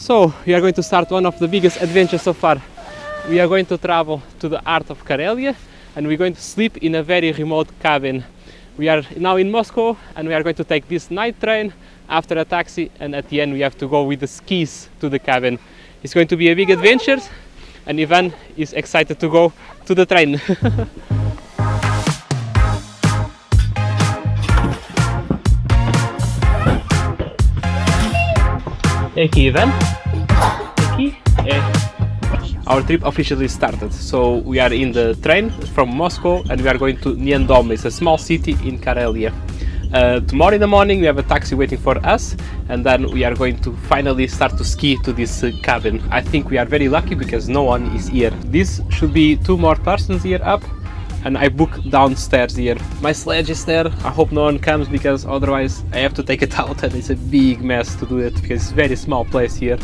So we are going to start one of the biggest adventures so far. We are going to travel to the heart of Karelia and we're going to sleep in a very remote cabin. We are now in Moscow and we are going to take this night train, after a taxi, and at the end we have to go with the skis to the cabin. It's going to be a big adventure and Ivan is excited to go to the train. Hey Ivan. Our trip officially started, so we are in the train from Moscow and we are going to Niendom. It's a small city in Karelia. Tomorrow in the morning we have a taxi waiting for us and then we are going to finally start to ski to this cabin. I think we are very lucky because no one is here. This should be 2 more persons here up and I booked downstairs here. My sledge is there. I hope no one comes because otherwise I have to take it out and it's a big mess to do it because it's a very small place here.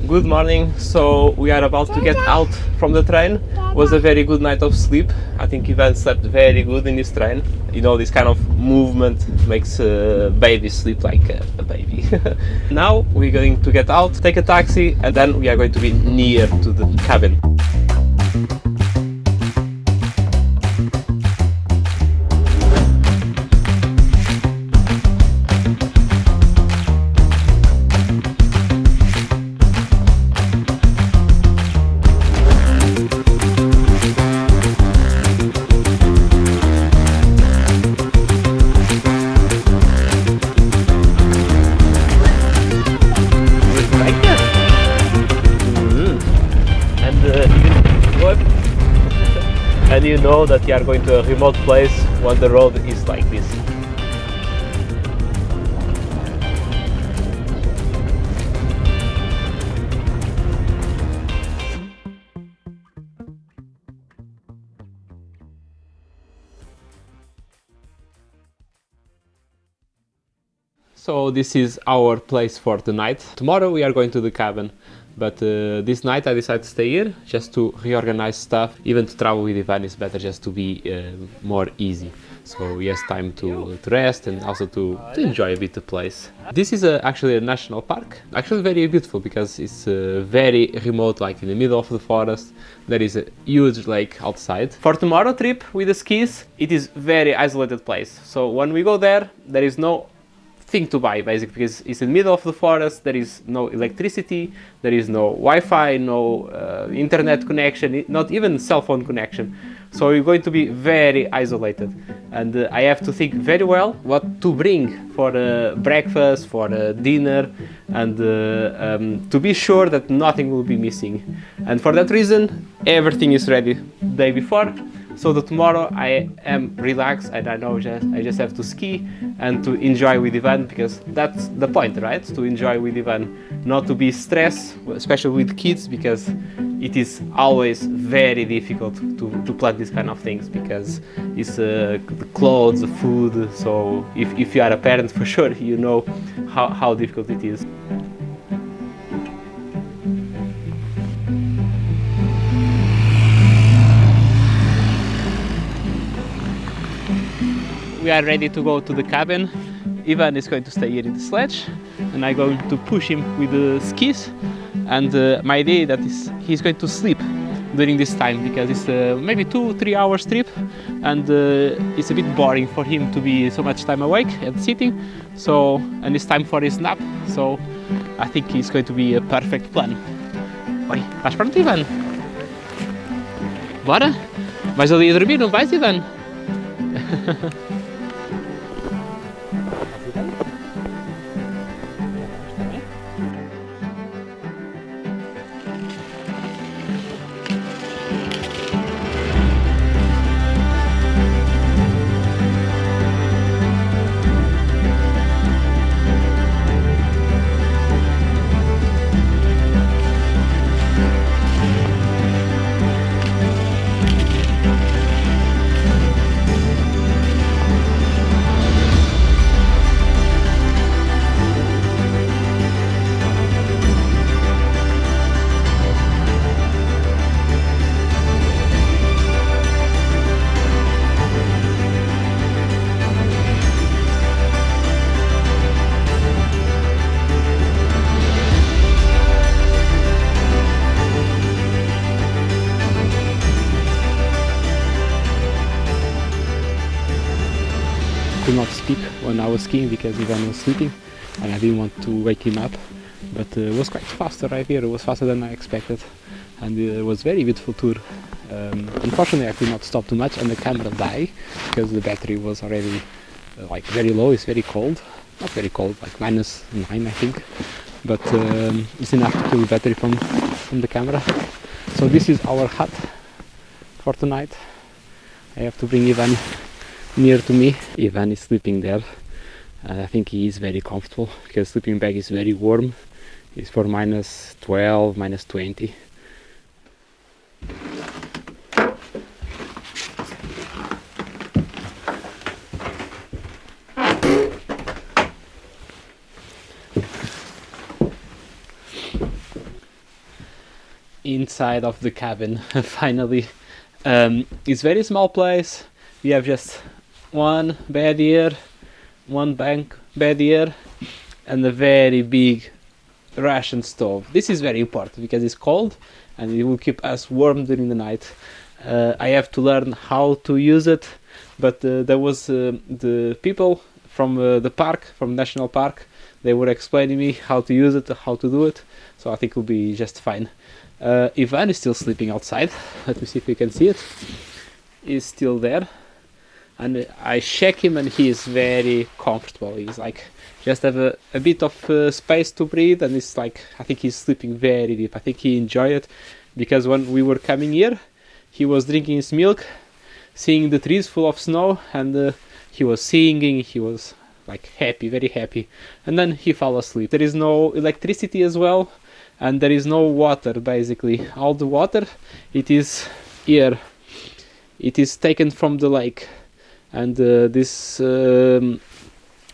Good morning. So we are about to get out from the train. It was a very good night of sleep. I think Ivan slept very good in this train. You know, this kind of movement makes a baby sleep like a baby. Now we're going to get out, take a taxi, and then we are going to be near to the cabin. And you know that you are going to a remote place when the road is like this. So this is our place for the night. Tomorrow we are going to the cabin. But this night I decided to stay here just to reorganize stuff. Even to travel with Ivan is better just to be more easy. So he has time to rest and also to enjoy a bit the place. This is actually a national park. Actually very beautiful because it's very remote, like in the middle of the forest. There is a huge lake outside. For tomorrow trip with the skis, it is very isolated place. So when we go there, there is no thing to buy basically because it's in the middle of the forest. There is no electricity, there is no Wi-Fi, no internet connection, not even cell phone connection. So you're going to be very isolated and I have to think very well what to bring for breakfast, for dinner, and to be sure that nothing will be missing. And for that reason everything is ready the day before. So that tomorrow I am relaxed and I know I just have to ski and to enjoy with Ivan because that's the point, right? To enjoy with Ivan, not to be stressed, especially with kids because it is always very difficult to plan these kind of things because it's the clothes, the food. So if you are a parent, for sure you know how difficult it is. We are ready to go to the cabin. Ivan is going to stay here in the sledge and I'm going to push him with the skis. And my idea that is he's going to sleep during this time because it's maybe 2-3 hours trip and it's a bit boring for him to be so much time awake and sitting. So, and it's time for his nap. So I think it's going to be a perfect plan. Oi, vais pronto, Ivan? Bora? Vais ali a dormir, não vais, Ivan? when I was skiing because Ivan was sleeping and I didn't want to wake him up. But it was quite fast to arrive here. It was faster than I expected, and it was very beautiful tour. Unfortunately, I could not stop too much, and the camera died because the battery was already like very low. It's very cold, not very cold, like -9, I think. But it's enough to kill the battery from the camera. So this is our hut for tonight. I have to bring Ivan near to me. Ivan is sleeping there. I think he is very comfortable because sleeping bag is very warm. It's for -12, -20. Inside of the cabin, finally. It's very small place. We have just one bed here, one bed here, and a very big ration stove. This is very important because it's cold and it will keep us warm during the night. I have to learn how to use it, but there was the people from the park, from National Park, they were explaining me how to use it, how to do it, so I think it will be just fine. Ivan is still sleeping outside. Let me see if you can see it. He's still there, and I check him and he is very comfortable. He's like just have a bit of space to breathe, and it's like I think he's sleeping very deep. I think he enjoyed it because when we were coming here he was drinking his milk, seeing the trees full of snow, and he was singing. He was like happy, very happy, and then he fell asleep. There is no electricity as well, and there is no water. Basically all the water, it is here, it is taken from the lake, and this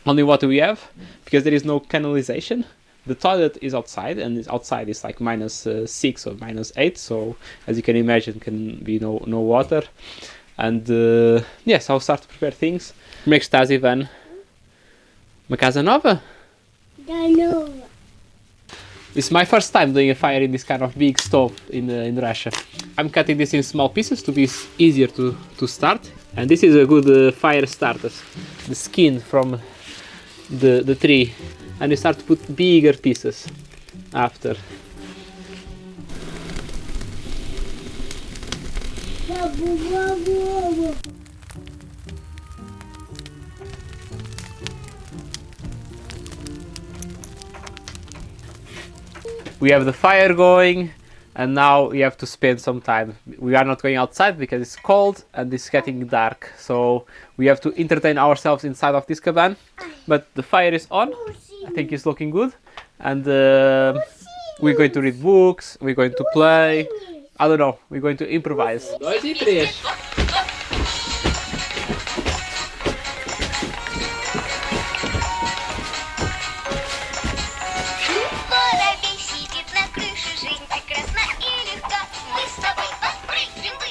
only water we have because there is no canalization. The toilet is outside, and outside is like -6 or -8, so as you can imagine can be no water. And yes, I'll start to prepare things. Como é que estás, Ivan? Uma casa nova? Nova. This is my first time doing a fire in this kind of big stove in Russia. I'm cutting this in small pieces to be easier to start. And this is a good fire starter. The skin from the tree. And you start to put bigger pieces after. We have the fire going, and now we have to spend some time. We are not going outside because it's cold and it's getting dark, so we have to entertain ourselves inside of this cabin. But the fire is on. I think it's looking good, and we're going to read books, we're going to play, I don't know, we're going to improvise. 2 e 3.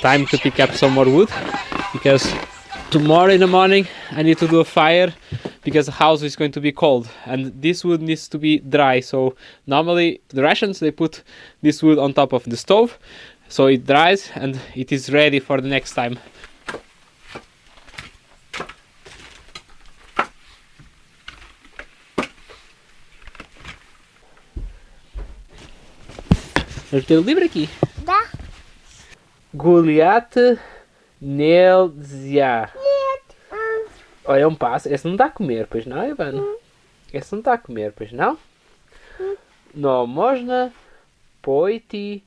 Time to pick up some more wood because tomorrow in the morning I need to do a fire because the house is going to be cold and this wood needs to be dry. So normally the Russians, they put this wood on top of the stove so it dries and it is ready for the next time. Vamos ter o livro aqui. Да. Goliath Nelzia. Olha, é um pássaro. Esse não está a comer, pois não, Ivan? Esse não está a comer, pois não? No można pojти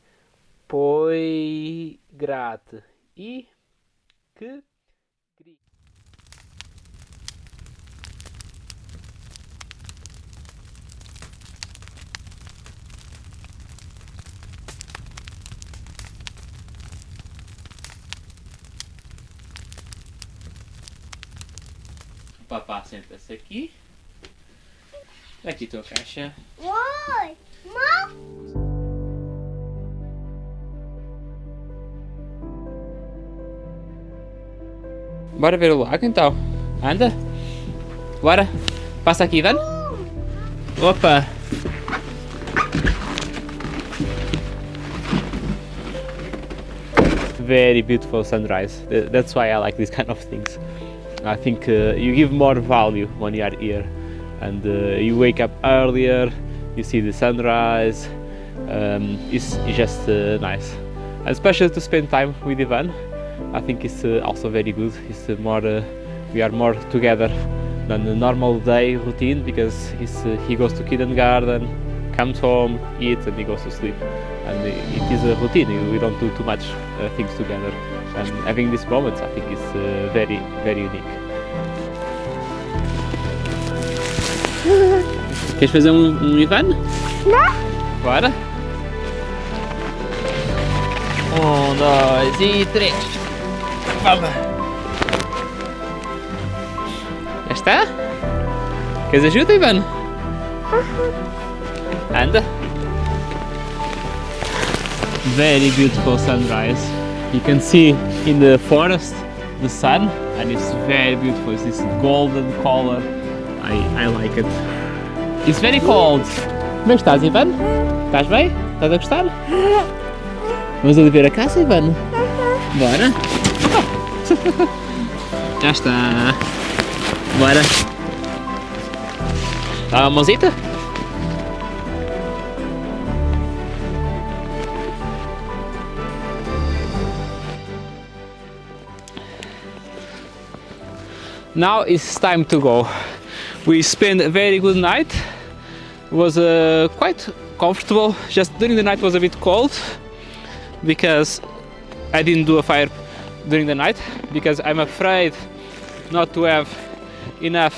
poigrati i k. Papá senta-se aqui. Aqui tua caixa. Oi, mãe. Bora ver o lago então. Anda. Bora. Passa aqui, Ivan. Opa. Very beautiful sunrise. That's why I like these kind of things. I think you give more value when you are here, and you wake up earlier, you see the sunrise. It's just nice, and especially to spend time with Ivan. I think it's also very good. It's more we are more together than the normal day routine, because he goes to kindergarten, comes home, eats, and he goes to sleep. And it is a routine. We don't do too much things together. And having these moments, I think, is very, very unique. Queres fazer Ivan? Não. Bora? 1, 2 e 3. Vamos! Já está? Queres ajuda, Ivan? Anda! Very beautiful sunrise. You can see in the forest the sun, and it's very beautiful. It's this golden color. I like it. It's very cold. Como é que estás, Ivan? Estás bem? Estás a gostar? Vamos ali ver a casa, Ivan? Bora! Já está! Bora! Dá uma mãozita? Now it's time to go. We spent a very good night. It was quite comfortable. Just during the night was a bit cold because I didn't do a fire during the night, because I'm afraid not to have enough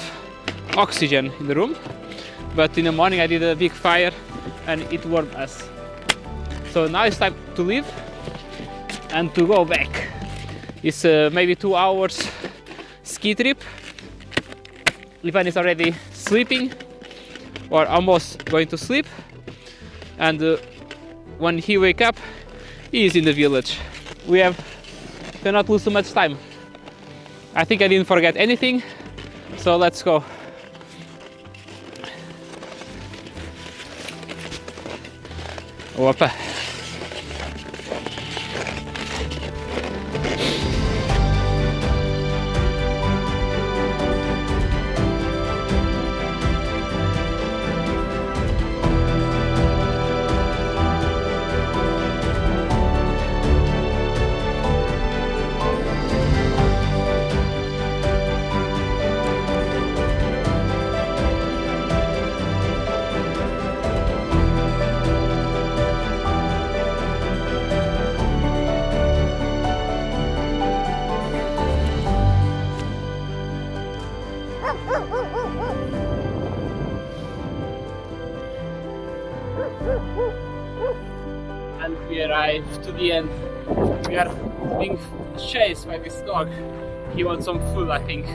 oxygen in the room. But in the morning I did a big fire and it warmed us. So now it's time to leave and to go back. It's maybe 2 hours ski trip. Ivan is already sleeping or almost going to sleep, and when he wake up, he is in the village. We cannot lose too much time. I think I didn't forget anything, so let's go. Opa! And we arrived to the end. We are being chased by this dog. He wants some food, I think,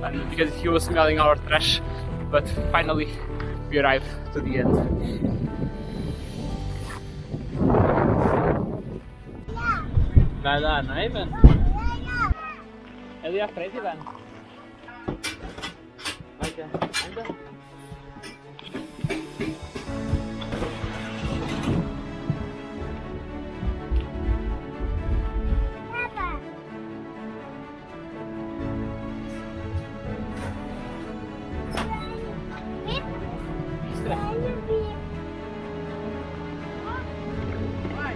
and because he was smelling our trash. But finally, we arrived to the end. Vai lá, não é, Ivan? Ali à frente, Ivan. Vai cá, anda. Vai.